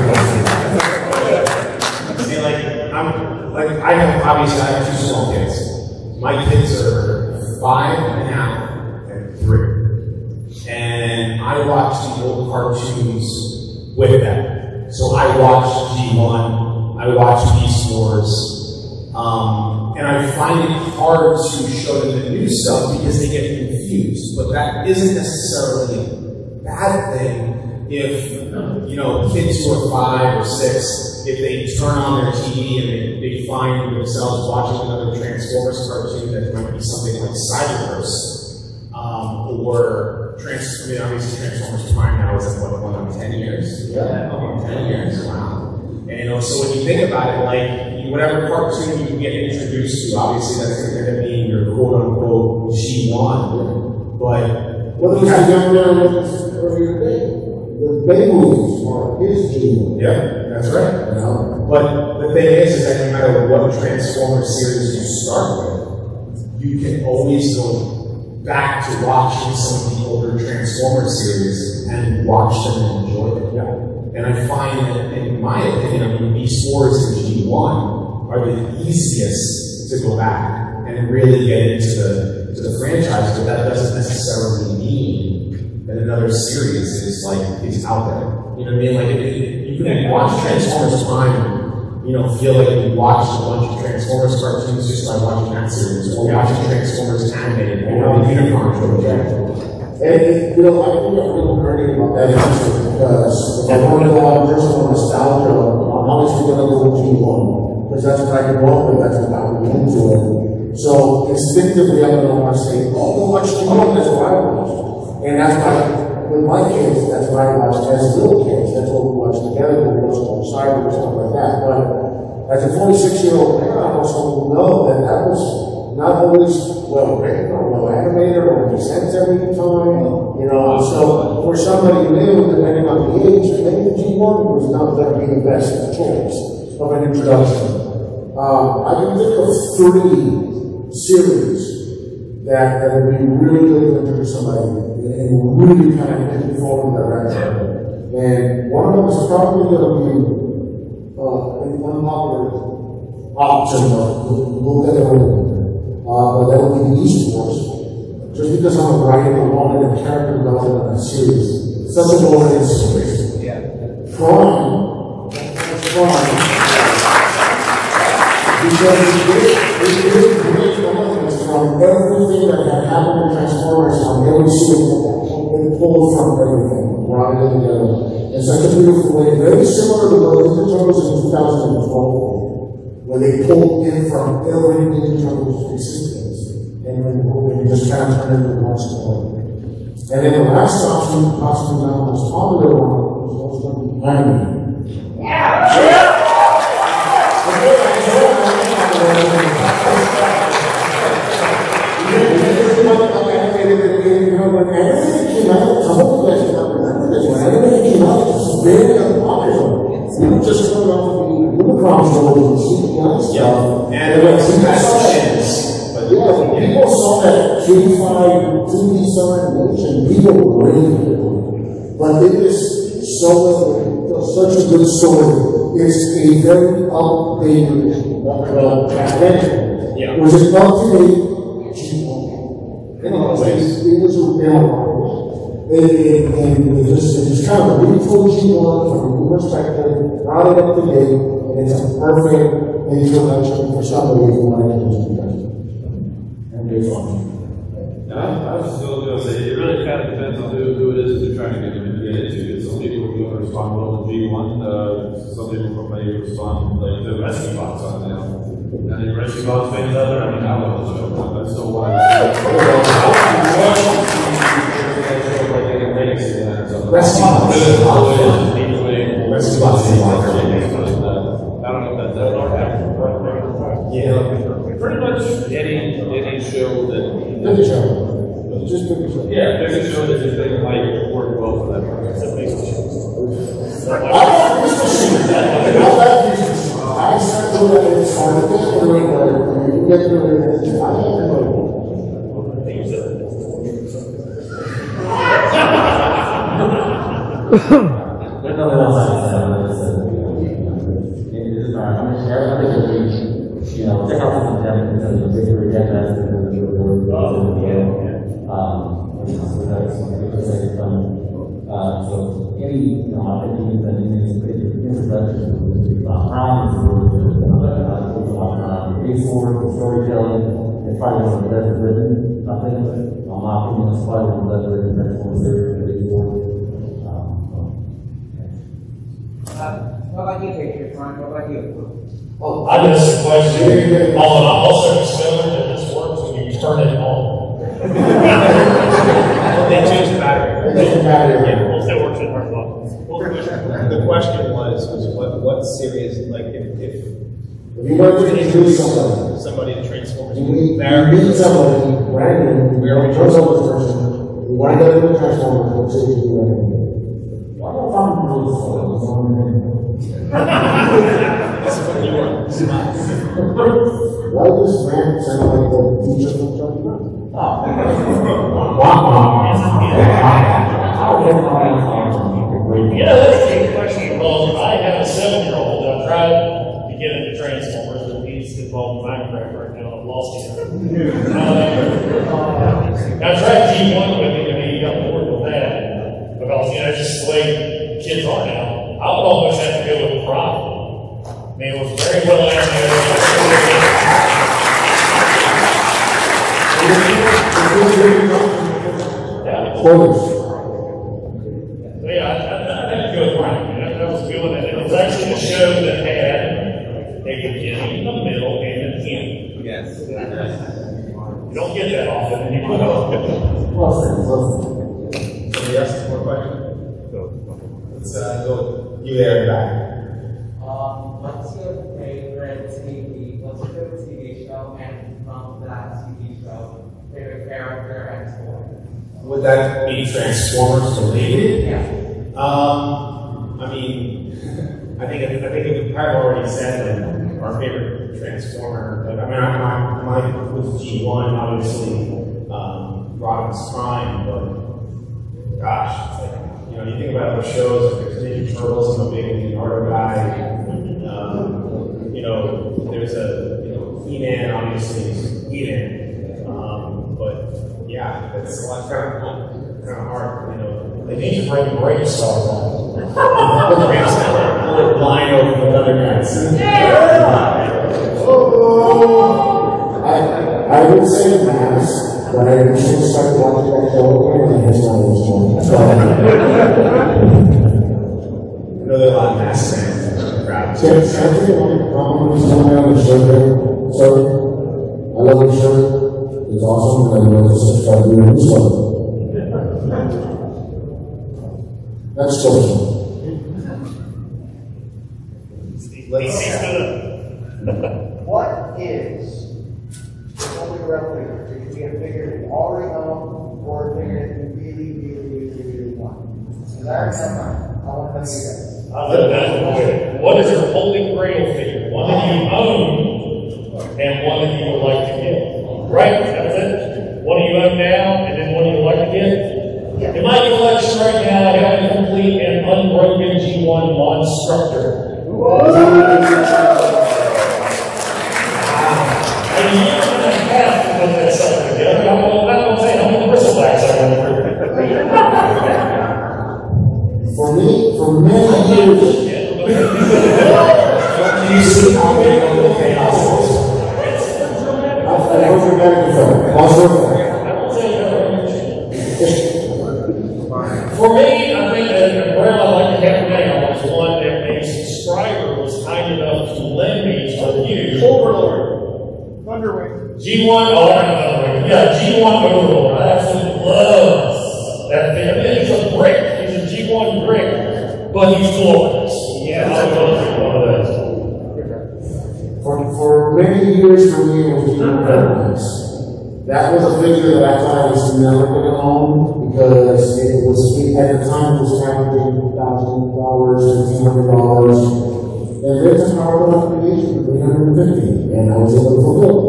question. See, I know, obviously, I have 2 small kids. My kids are 5.5 and 3. And I watch the old cartoons with them. So I watch G1, I watch Beast Wars, and I find it hard to show them the new stuff because they get confused. But that isn't necessarily a bad thing if, you know, kids who are 5 or 6, if they turn on their TV and they find themselves watching another Transformers cartoon that might be something like Cyberverse, or obviously Transformers Prime now is like, what, 10 years? Yeah. 10 years, wow. And you know, so when you think about it, like, whatever cartoon you get introduced to, obviously that's going to be in your quote-unquote G1, but... Well, there's a young man earlier today. The Bay movies are his G1. Yeah, that's right. You know? But the thing is that no matter what Transformers series you start with, you can always go back to watching some of the older Transformers series and watch them and enjoy them. Yeah. And I find that, in my opinion, Beast Wars and G1 are the easiest to go back and really get into the franchise, but that doesn't necessarily mean that another series is out there. You know what I mean? Like, you can watch Transformers Prime, feel like you watched a bunch of Transformers cartoons just by watching that series, or watching Transformers animated, or the Unicorn project. And, I think I'm really learning about that because if I want to go on personal nostalgia, I'm obviously going to go to G1, because that's what I grew up with, that's what got me into it. So, instinctively, I'm going to want to say, oh, go watch G1, that's what I watched. And that's why, with my kids, that's what I watched as little kids, that's what we watched together, we watched alongside, and stuff like that. But as a 46-year-old man, I also know that that was not always well written or well animated or makes sense every time. So for somebody new, depending on the age, maybe the G1 was not going to be the best choice of an introduction. I can think of 3 series that would be really good to introduce somebody and really kind of get you forward in that direction. And one of them is probably going to be an unpopular option, we'll get it over. But that would be the East Wars. Just because I'm writing along in a character development in a series, such a long series. Yeah. Prime. Because it is great elements from everything that had happened in Transformers on every series and pulled from everything, brought it together. In such a beautiful way, very similar to what Ninja Turtles in 2012. Where they pulled in from every Ninja Turtles existence, and then you just kind of turn it into one story. And then the last option, possibly not the most popular one, was also going to be anime. Very unpopular. People just come out with the Unicron stories and CGI stuff. And it was messages. But yeah, when people saw that kid-fied 2D cell animation, people were raving. But it is such a good story. It's a very updated, back then. Yeah. It was an up-to-date G1. It was a real and it just kind of retooled G1 from a new perspective, brought it up to date, and it's a perfect introduction for somebody who wanted to do that. And it's fun. I was still going to say, it really kind of depends on who it is that you're trying to get into. Some people are going to respond well to G1, some people may respond like the Rescue Box on now. And the Rescue Box fans out there, I love the show. That's still why Rescue Box. I don't know if that's that or yeah. Pretty much any show that. Pick a show. Just pick a show. Yeah, pick a show that you think might work well for that person. I started doing that in song. You get to it. I don't know. There's nothing else I can say. I'm going to share everything with you. Check out some of them because the victory deck has been the word. So that's exciting fun. So any opportunities that you need to create introduction to Prime is really good. Resource, storytelling, it's probably one of the best written. I think, in my opinion, it's probably one of the best written Transformers series. What about you, Patriot Prime? What about you? I just a question. I'm also discovered that this works when you turn it on. They change the battery. Yeah, well, still works in part one. The question was what series, like if you want to introduce somebody to Transformers, you need somebody brand new. We are Transformers person. We want to get into Transformers. What series do you recommend? Why don't I really that's what you want. Why does Grant sound like the teacher from Johnny Brown? Yeah, that's a good question. Well, I have a 7-year-old. I've tried to get into Transformers, but he's involved in Minecraft right now. I've lost him. G1 with it, I mean, you got bored with that. Because, you know, it's just the way kids are now. I would almost have to go with Prime. I mean, it was very well animated. So yeah, I had to go with Prime. That was a good one. And it was actually a show that had a beginning, a middle, and an end. Yes. You don't get that often anymore. Somebody else have more questions? Let's go. You there in the back. What's your favorite TV show, and from that TV show, favorite character and story? Would that be Transformers related? Yeah. I mean, I think I've already said that our favorite Transformer. But I mean, mine was G1, obviously, RodimusPrime. But gosh, it's like, you know, you think about other shows like there's Ninja Turtles. I'm a big Leonardo guy. You know, there's He-Man. Obviously, He-Man. But yeah, it's kind of hard. You know, They need to bring Brainstar on. Line over with other guys. I would say Mass, but I recently started watching that show again, and it's not as fun. I know there are a lot of Mass fans in the crowd. So, I think I'm somewhere on the shirt there. So, I love the shirt. It's awesome, and I love to subscribe to your newsletter. Next question. What is the Holy Grail figure? It can be a figure you already own or a figure that you really want. Because I already have mine. I want to know you guys. What is your Holy Grail figure? One that you own and one that you would like to get. Right? That's it. One you own now and then one you would like to get. In my collection right now, I have a complete and unbroken G1 Monstructor. A year and a half to put that stuff together. I'm not saying how many bristlebacks I went through. For many years, You see how many of the chaos is. For me, I think that the grail I'd like to have now is one that a subscriber was kind enough to lend me to use. Overlord. Thunderwing. G1, G1 Overlord. I absolutely love that thing. I mean, he's a brick. He's a G1 brick, but he's glorious. Yeah, I would love to be one of those. For many years for me, it was G1 Paradise. That was a figure that I thought I was never going to own because it was, at the time, it was averaging $1,000, $1,500. And there's a PowerPoint creation of $350, and I was able to fulfill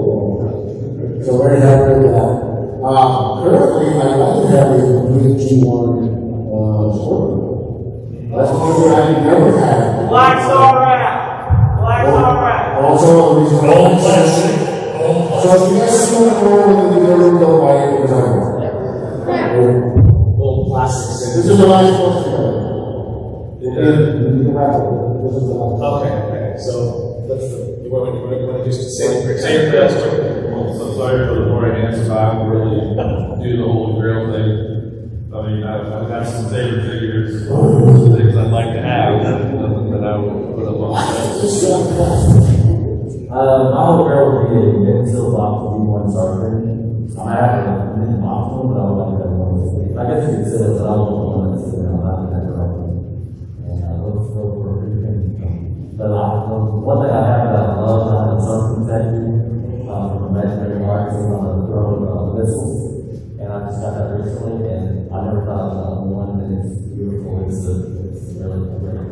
it. So very happy with that. Currently, I'd like to have a complete G1 sport. That's one thing I never had. Black Star Rat! Black Star Rat! Also, these are all plastic. So if you guys see what I'm with the video, don't buy it because I want it. Old plastic. This is the last question. Okay. So let's. You want to just say your grail story? So sorry for the boring answers. I don't really do the Holy Grail thing. I mean, I've got some favorite figures, some things I'd like to have, nothing that I would put up on the My Holy Grail would be a still box G1 Starter. I have a minimum optional, but I would like that one. I guess you could say that I would want one that's sitting on that direction. And let's go for a reading. But one thing I have that I love, I have a something factory from Imaginary Arts on the throne of missiles. And I just got that recently, and I never thought about one, and it's beautiful. It's really great.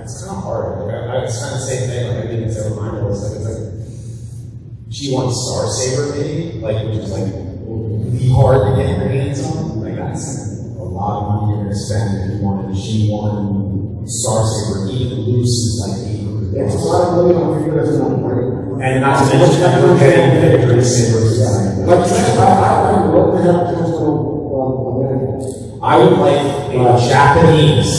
It's kind of hard. Like, it's kind of the same thing. Like I think it's a reminder. It's like G1 Star Saber, maybe, like which is like really hard to get your hands on. Like that's a lot of money you're going to spend if you wanted a G1 Star Saber. Even loose is like $800. It's a lot of money on figure that's not great. And not to mention that we're getting victory sabers. I would like a Japanese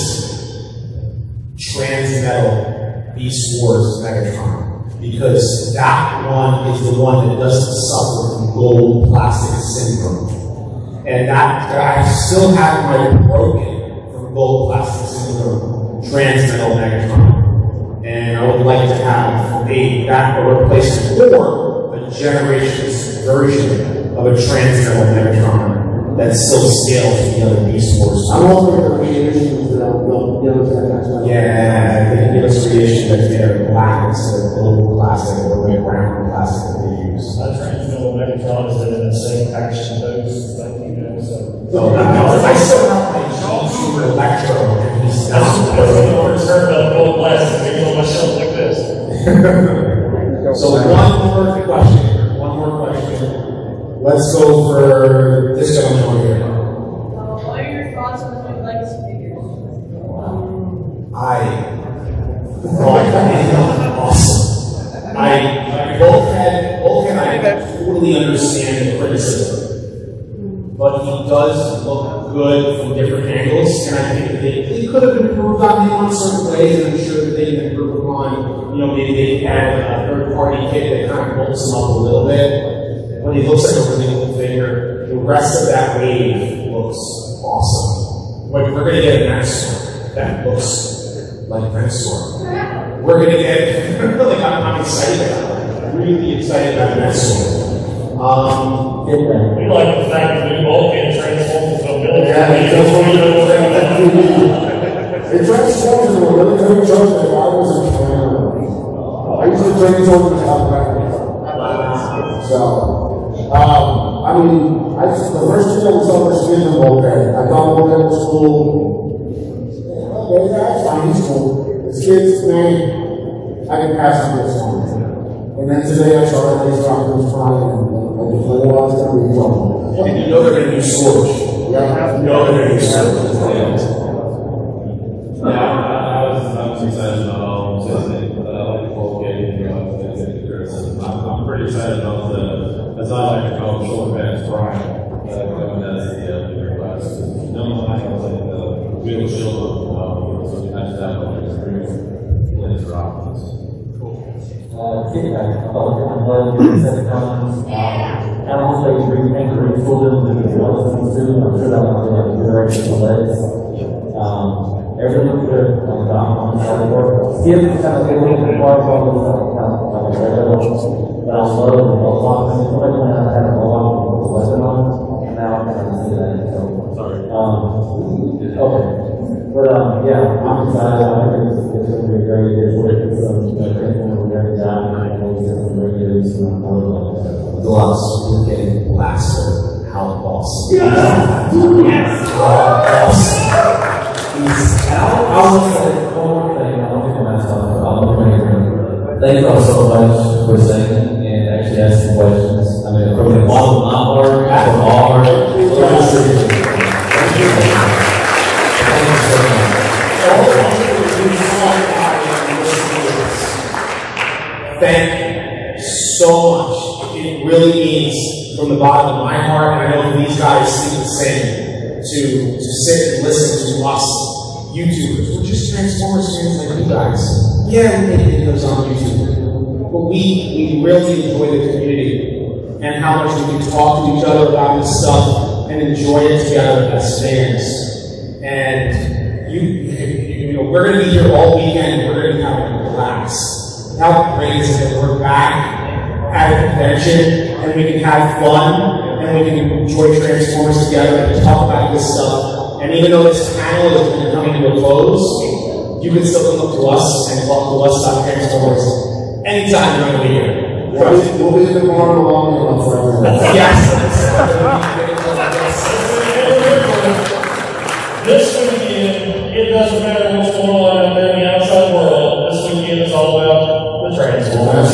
Transmetal Beast Wars Megatron, because that one is the one that doesn't suffer from gold plastic syndrome. And that I still have my broken from gold plastic syndrome Transmetal Megatron. And I would like to have a replacement or a generation's version of a Transmetal Megatron that still scales to the other Beast Wars. I'm also going to reissues that don't give us that next one. Yeah, they can give us a reissue that's made of black instead of gold plastic or the brown plastic that they use. Transmetal Megatron is in the same action pose, like you know, so. I still have my G2 Electro, and he's not. That's when I first heard about gold plastic, they on my shelf like this. So one more question. Let's go for this gentleman over here. What are your thoughts on the new legacy figures? Awesome. I totally understand the criticism, but he does look good from different angles, and I think they could have improved on him in certain ways, and I'm sure that they can improve upon, maybe they can add a third-party kit that kind of bulks him up a little bit. When he looks like a really cool figure, the rest of that wave looks awesome. We're going to get a Venusaur that looks like Venusaur. We're going to get, I'm excited about it. I'm really excited about Venusaur. We like the fact that we all can transform into a military. It transforms into a military truck that I was in Canada. I used to transform into a So. The first thing I saw was Stephen Volker. I thought Volker was cool. Okay, that's fine, he's cool. His kids, man, I can pass on this one. And then today I saw that he's RodimusPrimal and I just like, well, it's going to be fun. And you know they're going to use Scorch. Yeah. You know they're going to use Scorch. I was excited about all of them. I like the whole game, I'm pretty excited about as I like to call them, Patriot Prime. Coming as the class. No, I have like the wheel shield, so you have that one experience in his rockets. Feedback about different levels, Decepticons, and also anchoring children to the lessons too. I'm sure that was like a direction of legs. Everything looks good on the side of work. Skip kind of get a little bit far from the like a regular, but I love the Mohawk. Somebody went out and had a Mohawk with a weapon on it, and now I can see that. So, sorry. Okay. But yeah, I'm excited. I think it's going to be a great year. It's we're very down, and we'll get some great years. Deluxe, we're getting blasted. How awesome. Yes! How awesome. I'll say one more thing. I don't think I'm asking. Thank you all so much for singing and actually asking questions. I mean, from the bottom of my heart, from all heart, thank you so much. Thank you so much. It really means from the bottom of my heart, and I know these guys think the same, to sit and listen to us YouTubers. We're just Transformers fans like you guys. Yeah, we make videos on YouTube, but we really enjoy the community and how much we can talk to each other about this stuff and enjoy it together as fans. And we're going to be here all weekend. We're going to be having a blast. How great is it that we're back at a convention and we can have fun and we can enjoy Transformers together and talk about this stuff. And even though this panel is going to come to a close, you can still come up to us and talk to us about Transformers anytime during the year. We'll be in the morning long enough for everyone. This weekend, it doesn't matter what's going on out there in the outside world. This weekend is all about the Transformers.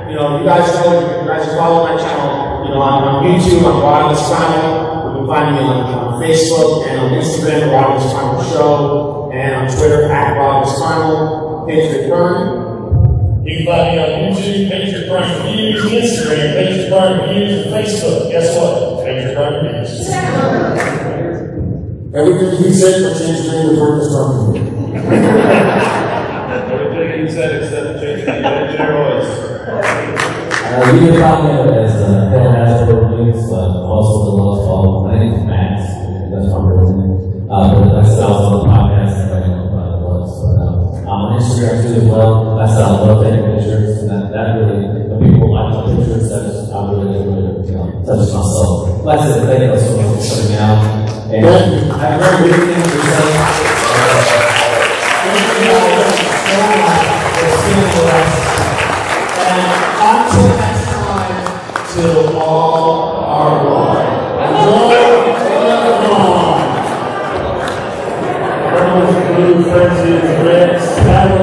You guys know, you guys follow my channel. I'm on YouTube, I'm RodimusPrimal. We've been find me on Facebook and on Instagram, RodimusPrimal Show, and on Twitter @RodimusPrimal, Patriot Prime. You can find me on YouTube, Patriot Prime Reviews, Instagram, Patriot Prime Reviews, and Facebook. Guess what? Patriot Prime Reviews. Everything he said for change the name of Bert the Stormtrooper. Everything he said except changing the voice. You can find me as Panelists reviews, also Deluxe Baldwin. I think it's Max. That's my real name. But that's also on the podcast and right now Deluxe. But on Instagram too as well. That's I love taking pictures, and that really, the people like my pictures, that's I really touches my soul. Like I said, thank you so much for coming out. And have a great weekend for yourself. Thank you guys so much for spending with us. And until next time, till all are one. Blue, Frenzy, Red, Skyline.